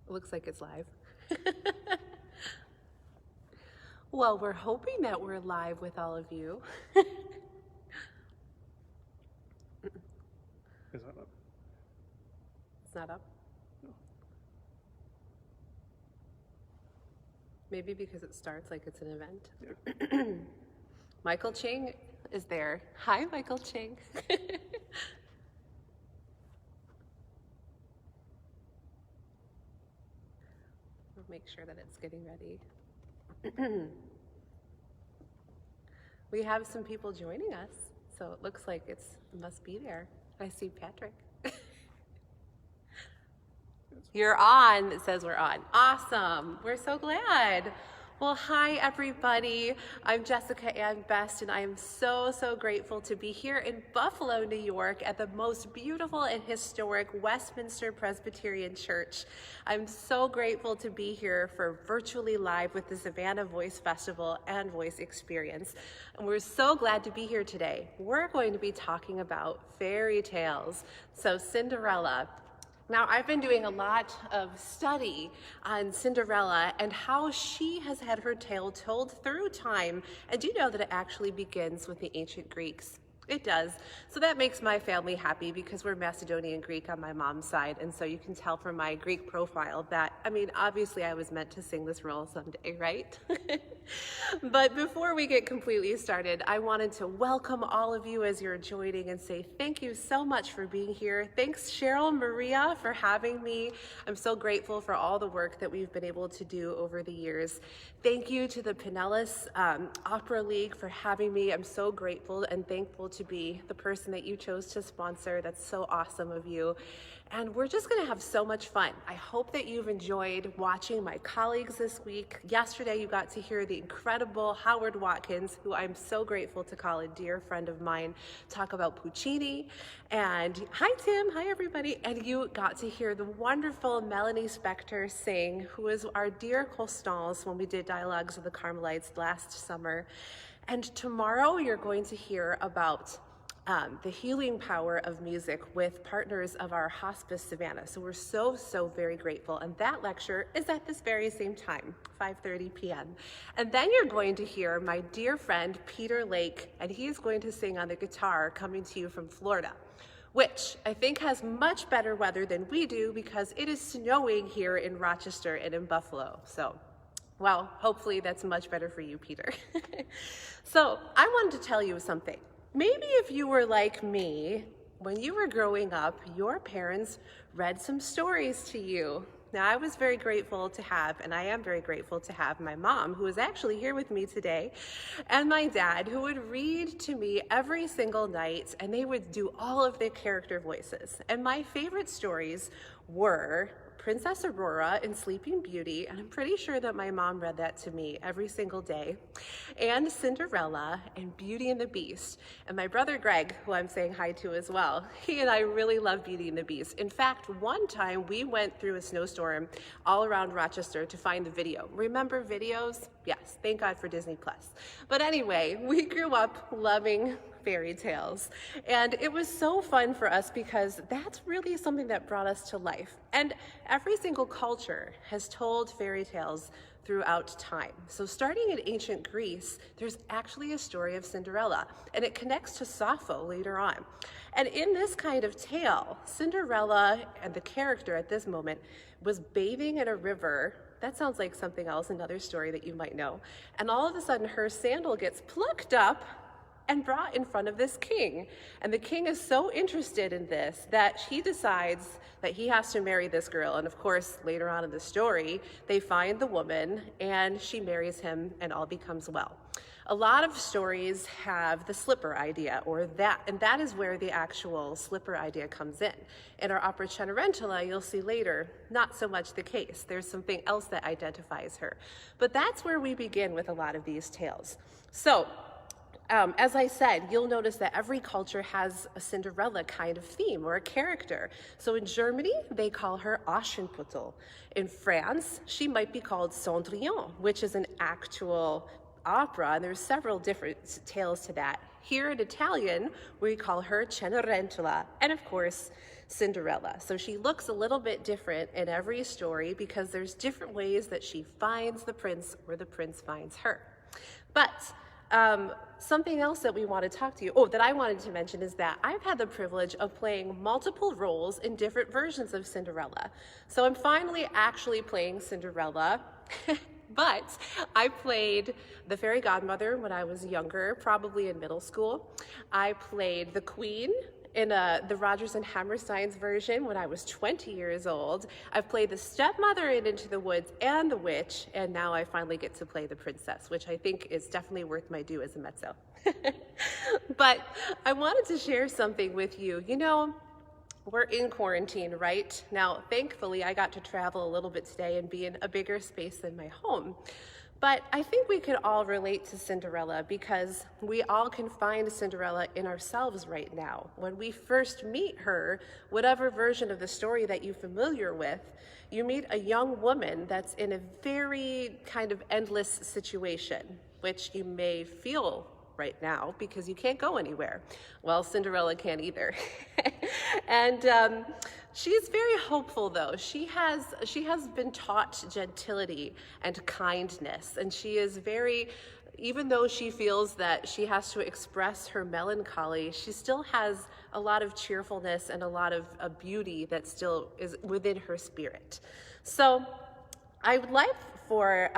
It looks like it's live. Well, we're hoping that we're live with all of you. Is that up? It's not up? No. Maybe because it starts like it's an event. Yeah. Michael Ching is there. Hi, Michael Ching. We'll make sure that it's getting ready. We have some people joining us, so it looks like it must be there. I see Patrick. You're on. It says we're on. Awesome. We're so glad. Well, hi, everybody. I'm Jessica Ann Best, and I am so grateful to be here in Buffalo, New York, at the most beautiful and historic Westminster Presbyterian Church. I'm so grateful to be here for Virtually Live with the Savannah Voice Festival and Voice Experience. And we're so glad to be here today. We're going to be talking about fairy tales. So Cinderella. Now, I've been doing a lot of study on Cinderella and how she has had her tale told through time. And do you know that it actually begins with the ancient Greeks? It does. So that makes my family happy because we're Macedonian Greek on my mom's side. And so you can tell from my Greek profile that, I mean, obviously I was meant to sing this role someday, right? But before we get completely started, I wanted to welcome all of you as you're joining and say thank you so much for being here. Thanks, Cheryl Maria, for having me. I'm so grateful for all the work that we've been able to do over the years. Thank you to the Pinellas Opera League for having me. I'm so grateful and thankful to be the person that you chose to sponsor. That's so awesome of you. And we're just gonna have so much fun. I hope that you've enjoyed watching my colleagues this week. Yesterday, you got to hear the incredible Howard Watkins, who I'm so grateful to call a dear friend of mine, talk about Puccini. And hi, Tim, hi, everybody. And you got to hear the wonderful Melanie Spector sing, who was our dear Constance when we did Dialogues of the Carmelites last summer. And tomorrow, you're going to hear about the healing power of music with partners of our hospice, Savannah. So we're so very grateful. And that lecture is at this very same time, 5:30 p.m. And then you're going to hear my dear friend, Peter Lake, and he is going to sing on the guitar coming to you from Florida, which I think has much better weather than we do because it is snowing here in Rochester and in Buffalo. So, well, hopefully that's much better for you, Peter. So I wanted to tell you something. Maybe if you were like me, when you were growing up, your parents read some stories to you. Now, I was very grateful to have, and I am very grateful to have my mom, who is actually here with me today, and my dad, who would read to me every single night, and they would do all of their character voices. And my favorite stories were Princess Aurora in Sleeping Beauty, and I'm pretty sure that my mom read that to me every single day, and Cinderella and Beauty and the Beast. And my brother Greg, who I'm saying hi to as well, he and I really love Beauty and the Beast. In fact, one time we went through a snowstorm all around Rochester to find the video. Remember videos? Yes, thank God for Disney Plus. But anyway, we grew up loving fairy tales. And it was so fun for us because that's really something that brought us to life. And every single culture has told fairy tales throughout time. So starting in ancient Greece, there's actually a story of Cinderella, and it connects to Sappho later on. And in this kind of tale, Cinderella and the character at this moment was bathing in a river. That sounds like something else, another story that you might know. And all of a sudden her sandal gets plucked up and brought in front of this king. And the king is so interested in this that he decides that he has to marry this girl. And of course, later on in the story, they find the woman and she marries him and all becomes well. A lot of stories have the slipper idea, and that is where the actual slipper idea comes in. In our opera Cenerentola, you'll see later, not so much the case. There's something else that identifies her. But that's where we begin with a lot of these tales. So, as I said, you'll notice that every culture has a Cinderella kind of theme or a character. So in Germany, they call her Aschenputtel. In France, she might be called Cendrillon, which is an actual opera, and there's several different tales to that. Here in Italian, we call her Cenerentola. And of course, Cinderella. So she looks a little bit different in every story because there's different ways that she finds the prince or the prince finds her. But something else that we want to talk to you, that I wanted to mention is that I've had the privilege of playing multiple roles in different versions of Cinderella. So I'm finally actually playing Cinderella, but I played the fairy godmother when I was younger, probably in middle school. I played the queen in the Rodgers and Hammerstein's version when I was 20 years old. I've played the stepmother in Into the Woods and the witch, and now I finally get to play the princess, which I think is definitely worth my due as a mezzo. But I wanted to share something with you. You know, we're in quarantine right now. Thankfully, I got to travel a little bit today and be in a bigger space than my home. But I think we could all relate to Cinderella because we all can find Cinderella in ourselves right now. When we first meet her, whatever version of the story that you're familiar with, you meet a young woman that's in a very kind of endless situation, which you may feel right now because you can't go anywhere. Well, Cinderella can't either. And she's very hopeful though. She has been taught gentility and kindness, and she is very, even though she feels that she has to express her melancholy, she still has a lot of cheerfulness and a lot of beauty that still is within her spirit. So I would like for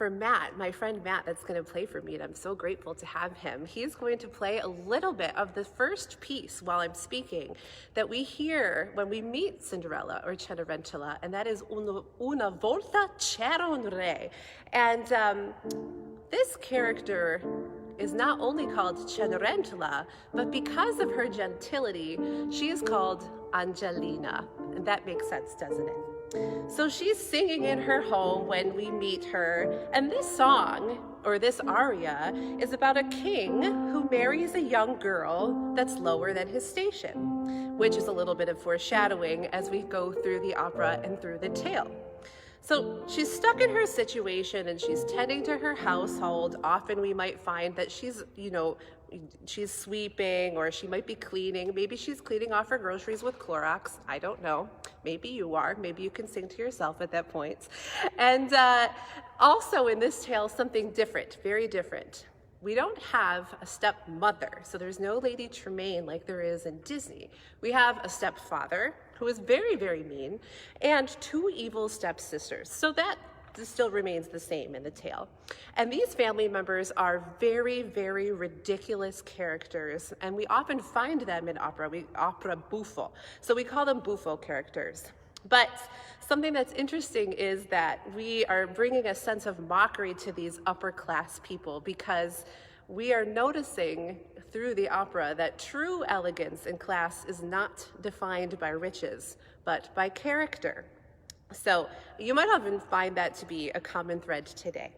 Matt, my friend Matt, that's going to play for me, and I'm so grateful to have him. He's going to play a little bit of the first piece while I'm speaking that we hear when we meet Cinderella or Cenerentola, and that is Una volta c'era un re. And this character is not only called Cenerentola, but because of her gentility, she is called Angelina. And that makes sense, doesn't it? So she's singing in her home when we meet her, and this song, or this aria, is about a king who marries a young girl that's lower than his station, which is a little bit of foreshadowing as we go through the opera and through the tale. So she's stuck in her situation and she's tending to her household. Often we might find that she's sweeping, or she might be cleaning. Maybe she's cleaning off her groceries with Clorox. I don't know. Maybe you are. Maybe you can sing to yourself at that point. And also in this tale, something different, very different. We don't have a stepmother, so there's no Lady Tremaine like there is in Disney. We have a stepfather who is very, very mean, and two evil stepsisters. So that still remains the same in the tale. And these family members are very, very ridiculous characters, and we often find them in opera, opera buffo. So we call them buffo characters. But something that's interesting is that we are bringing a sense of mockery to these upper class people because we are noticing through the opera that true elegance and class is not defined by riches, but by character. So you might even find that to be a common thread today.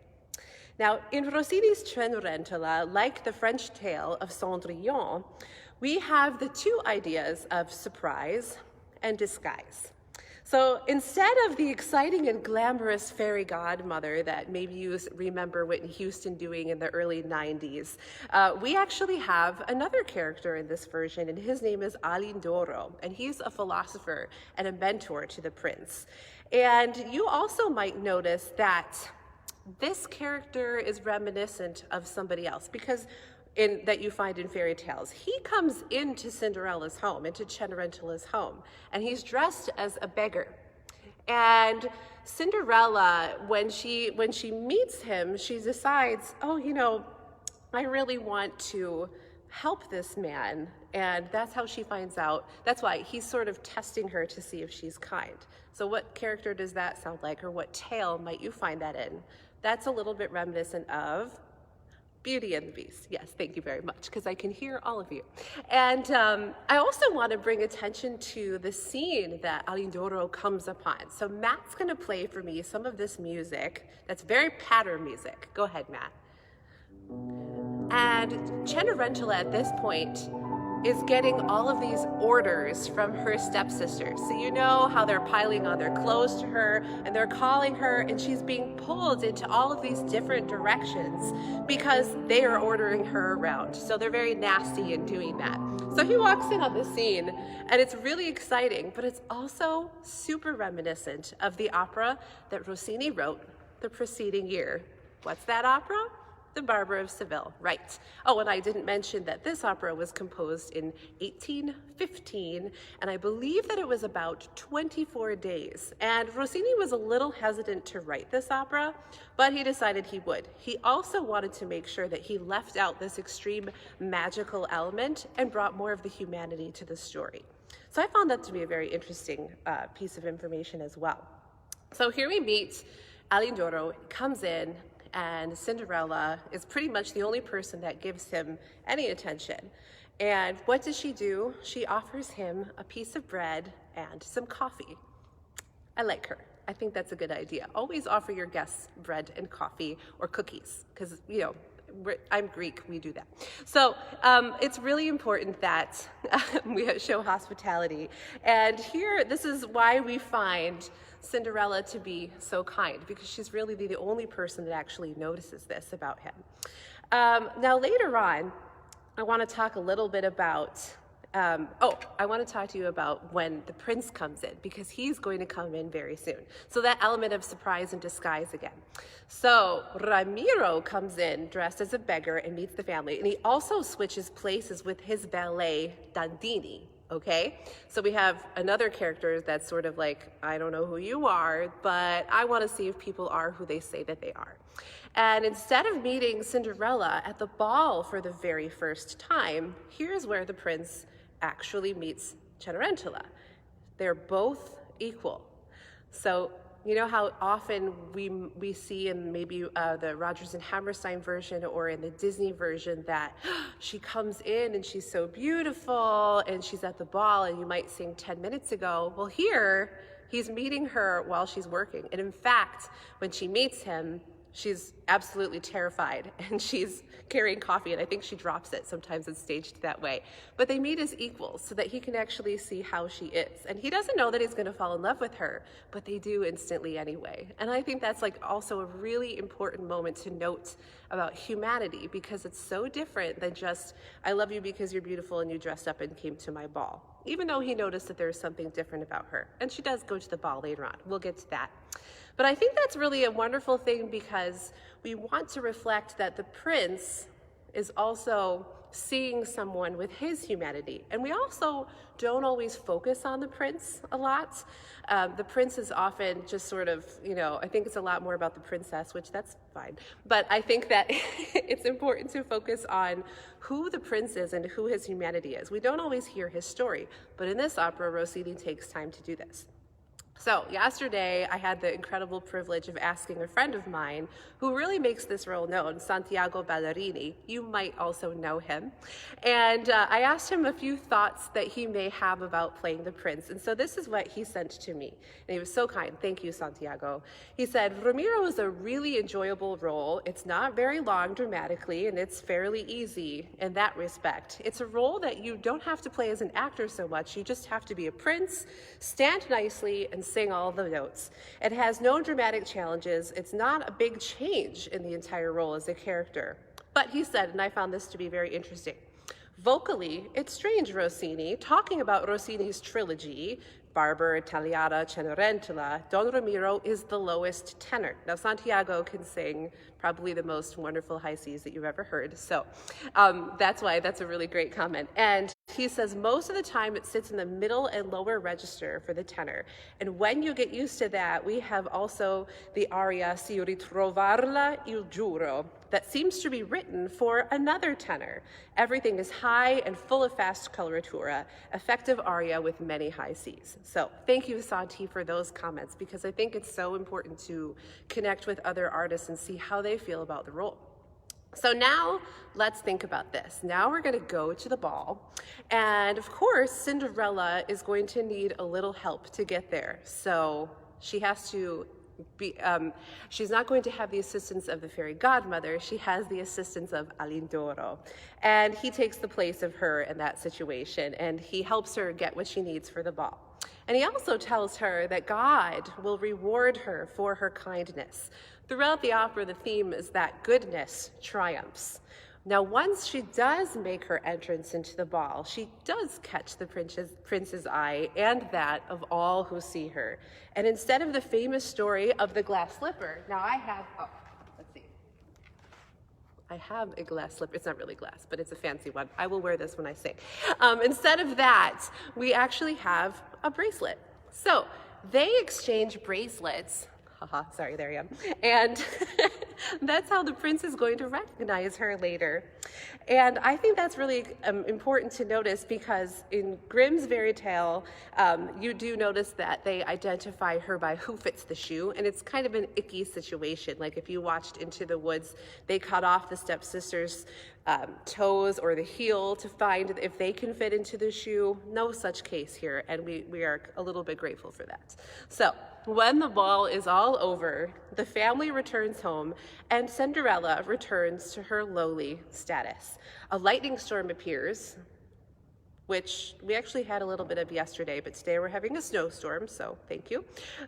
Now, in Rossini's Cenerentola, like the French tale of Cendrillon, we have the two ideas of surprise and disguise. So instead of the exciting and glamorous fairy godmother that maybe you remember Whitney Houston doing in the early 90s, we actually have another character in this version, and his name is Alindoro, and he's a philosopher and a mentor to the prince. And you also might notice that this character is reminiscent of somebody else because that you find in fairy tales. He comes into Cinderella's home, into Cenerentola's home, and he's dressed as a beggar. And Cinderella, when she meets him, she decides, I really want to help this man. And that's how she finds out. That's why he's sort of testing her to see if she's kind. So what character does that sound like, or what tale might you find that in? That's a little bit reminiscent of Beauty and the Beast. Yes, thank you very much, because I can hear all of you. And I also want to bring attention to the scene that Alindoro comes upon. So Matt's going to play for me some of this music that's very pattern music. Go ahead, Matt. And Cenerentola at this point is getting all of these orders from her stepsisters. So you know how they're piling on their clothes to her and they're calling her, and she's being pulled into all of these different directions because they are ordering her around. So they're very nasty in doing that. So he walks in on the scene and it's really exciting, but it's also super reminiscent of the opera that Rossini wrote the preceding year. What's that opera? The Barber of Seville, right. Oh, and I didn't mention that this opera was composed in 1815, and I believe that it was about 24 days. And Rossini was a little hesitant to write this opera, but he decided he would. He also wanted to make sure that he left out this extreme magical element and brought more of the humanity to the story. So I found that to be a very interesting piece of information as well. So here we meet Alindoro, comes in, and Cinderella is pretty much the only person that gives him any attention. And what does she do? She offers him a piece of bread and some coffee. I like her. I think that's a good idea. Always offer your guests bread and coffee or cookies, because, you know, I'm Greek, we do that. So it's really important that we show hospitality. And here, this is why we find Cinderella to be so kind, because she's really the only person that actually notices this about him. Now later on, I want to talk a little bit about, I want to talk to you about when the prince comes in, because he's going to come in very soon. So that element of surprise and disguise again. So Ramiro comes in dressed as a beggar and meets the family, and he also switches places with his valet, Dandini. Okay, so we have another character that's sort of like, I don't know who you are, but I want to see if people are who they say that they are. And instead of meeting Cinderella at the ball for the very first time, here's where the prince actually meets Cenerentola. They're both equal. So you know how often we see in maybe the Rodgers and Hammerstein version or in the Disney version that she comes in and she's so beautiful and she's at the ball and you might sing 10 minutes ago. Well, here he's meeting her while she's working. And in fact, when she meets him, she's absolutely terrified and she's carrying coffee, and I think she drops it. Sometimes it's staged that way. But they meet as equals so that he can actually see how she is. And he doesn't know that he's going to fall in love with her, but they do instantly anyway. And I think that's like also a really important moment to note about humanity, because it's so different than just, I love you because you're beautiful and you dressed up and came to my ball. Even though he noticed that there's something different about her. And she does go to the ball later on. We'll get to that. But I think that's really a wonderful thing, because we want to reflect that the prince is also seeing someone with his humanity. And we also don't always focus on the prince a lot. The prince is often just sort of, you know, I think it's a lot more about the princess, which that's fine. But I think that it's important to focus on who the prince is and who his humanity is. We don't always hear his story, but in this opera, Rossini takes time to do this. So yesterday, I had the incredible privilege of asking a friend of mine who really makes this role known, Santiago Ballerini. You might also know him. And I asked him a few thoughts that he may have about playing the prince. And so this is what he sent to me. And he was so kind. Thank you, Santiago. He said, Ramiro is a really enjoyable role. It's not very long dramatically, and it's fairly easy in that respect. It's a role that you don't have to play as an actor so much. You just have to be a prince, stand nicely, and sing all the notes. It has no dramatic challenges. It's not a big change in the entire role as a character. But he said, and I found this to be very interesting, vocally, it's strange, Rossini, talking about Rossini's trilogy, Barber, Tagliata, Cenerentola, Don Ramiro is the lowest tenor. Now, Santiago can sing probably the most wonderful high Cs that you've ever heard. So that's why that's a really great comment. And he says most of the time it sits in the middle and lower register for the tenor. And when you get used to that, we have also the aria Si ritrovarla il giuro that seems to be written for another tenor. Everything is high and full of fast coloratura, effective aria with many high Cs. So thank you, Santi, for those comments, because I think it's so important to connect with other artists and see how they feel about the role. So now let's think about this. Now we're going to go to the ball. And of course, Cinderella is going to need a little help to get there. So she has to she's not going to have the assistance of the fairy godmother. She has the assistance of Alindoro. And he takes the place of her in that situation, and he helps her get what she needs for the ball. And he also tells her that God will reward her for her kindness. Throughout the opera, the theme is that goodness triumphs. Now, once she does make her entrance into the ball, she does catch the prince's eye and that of all who see her. And instead of the famous story of the glass slipper, now I have a glass slipper. It's not really glass, but it's a fancy one. I will wear this when I sing. Instead of that, we actually have a bracelet. So they exchange bracelets. Sorry, there I am. And that's how the prince is going to recognize her later. And I think that's really important to notice, because in Grimm's fairy tale, you do notice that they identify her by who fits the shoe, and it's kind of an icky situation. Like if you watched Into the Woods, they cut off the stepsisters' toes or the heel to find if they can fit into the shoe. No such case here, and we are a little bit grateful for that. So when the ball is all over, the family returns home, and Cinderella returns to her lowly status. A lightning storm appears, which we actually had a little bit of yesterday, but today we're having a snowstorm, so thank you.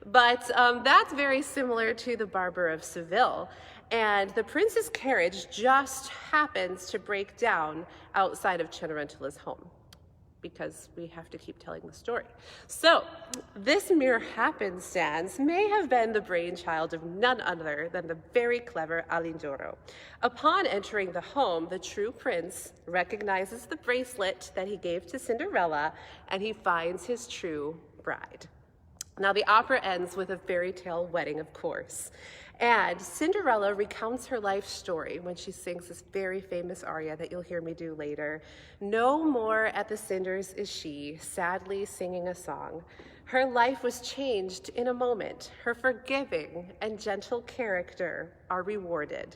But that's very similar to the Barber of Seville. And the prince's carriage just happens to break down outside of Cenerentola home, because we have to keep telling the story. So this mere happenstance may have been the brainchild of none other than the very clever Alindoro. Upon entering the home, the true prince recognizes the bracelet that he gave to Cinderella, and he finds his true bride. Now, the opera ends with a fairy tale wedding, of course. And Cinderella recounts her life story when she sings this very famous aria that you'll hear me do later. No more at the cinders is she, sadly singing a song. Her life was changed in a moment. Her forgiving and gentle character are rewarded.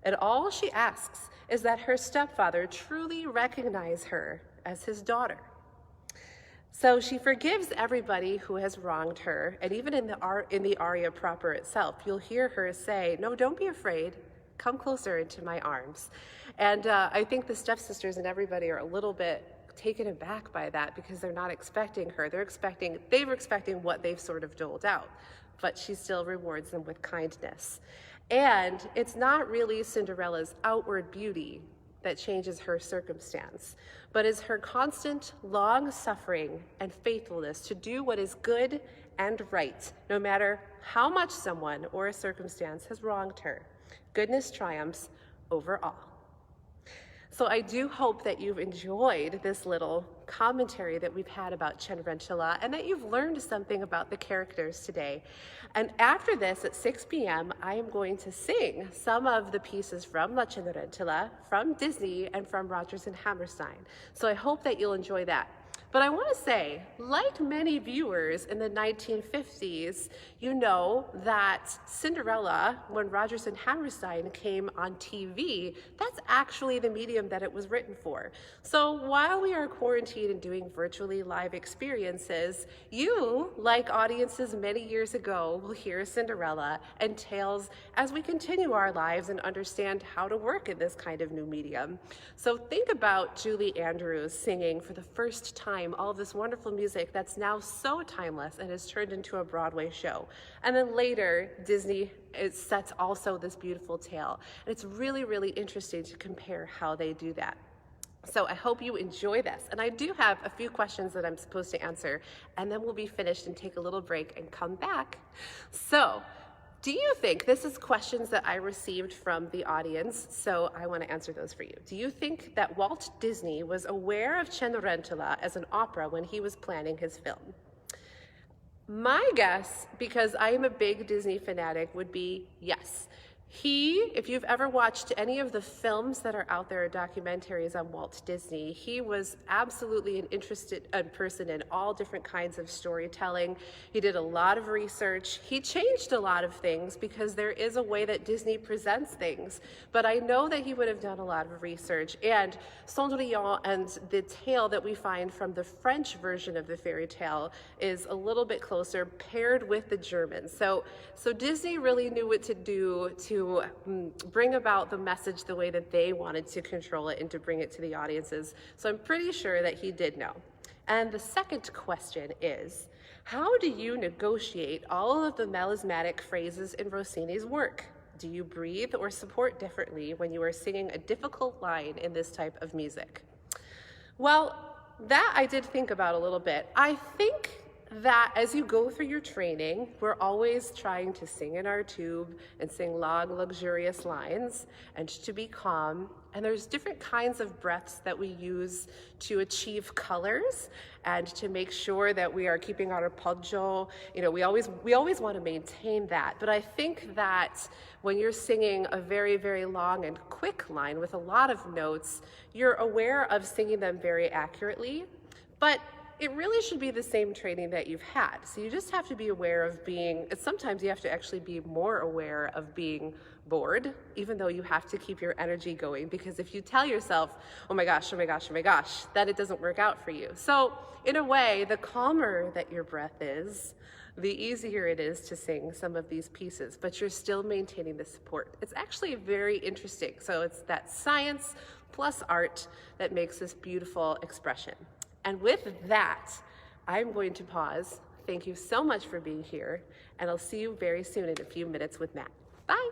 And all she asks is that her stepfather truly recognize her as his daughter. So she forgives everybody who has wronged her, and even in the aria proper itself, you'll hear her say, "No, don't be afraid. Come closer into my arms." And I think the stepsisters and everybody are a little bit taken aback by that, because they're not expecting her. They were expecting what they've sort of doled out, but she still rewards them with kindness. And it's not really Cinderella's outward beauty that changes her circumstance, but is her constant long-suffering and faithfulness to do what is good and right, no matter how much someone or a circumstance has wronged her. Goodness triumphs over all. So I do hope that you've enjoyed this little commentary that we've had about Cenerentola, and that you've learned something about the characters today. And after this, at 6 p.m., I am going to sing some of the pieces from La Cenerentola, from Disney, and from Rodgers and Hammerstein. So I hope that you'll enjoy that. But I want to say, like many viewers in the 1950s, you know that Cinderella, when Rodgers and Hammerstein came on TV, that's actually the medium that it was written for. So while we are quarantined and doing virtually live experiences, you, like audiences many years ago, will hear Cinderella and tales as we continue our lives and understand how to work in this kind of new medium. So think about Julie Andrews singing for the first time all of this wonderful music that's now so timeless and has turned into a Broadway show. And then later, Disney sets also this beautiful tale. And it's really, really interesting to compare how they do that. So I hope you enjoy this. And I do have a few questions that I'm supposed to answer, and then we'll be finished and take a little break and come back. So, do you think, this is questions that I received from the audience, so I want to answer those for you. Do you think that Walt Disney was aware of Cenerentola as an opera when he was planning his film? My guess, because I am a big Disney fanatic, would be yes. If you've ever watched any of the films that are out there, documentaries on Walt Disney, he was absolutely an interested person in all different kinds of storytelling. He did a lot of research. He changed a lot of things because there is a way that Disney presents things. But I know that he would have done a lot of research. And Cendrillon and the tale that we find from the French version of the fairy tale is a little bit closer paired with the German. So Disney really knew what to do to bring about the message the way that they wanted to control it and to bring it to the audiences. So I'm pretty sure that he did know. And the second question is, how do you negotiate all of the melismatic phrases in Rossini's work? Do you breathe or support differently when you are singing a difficult line in this type of music? Well, that I did think about a little bit. I think that as you go through your training, we're always trying to sing in our tube and sing long, luxurious lines and to be calm. And there's different kinds of breaths that we use to achieve colors and to make sure that we are keeping our arpeggio. You know, we always want to maintain that. But I think that when you're singing a very, very long and quick line with a lot of notes, you're aware of singing them very accurately. But it really should be the same training that you've had. So you just have to be aware of sometimes you have to actually be more aware of being bored, even though you have to keep your energy going, because if you tell yourself, oh my gosh, oh my gosh, oh my gosh, then it doesn't work out for you. So in a way, the calmer that your breath is, the easier it is to sing some of these pieces, but you're still maintaining the support. It's actually very interesting. So it's that science plus art that makes this beautiful expression. And with that, I'm going to pause. Thank you so much for being here, and I'll see you very soon in a few minutes with Matt. Bye.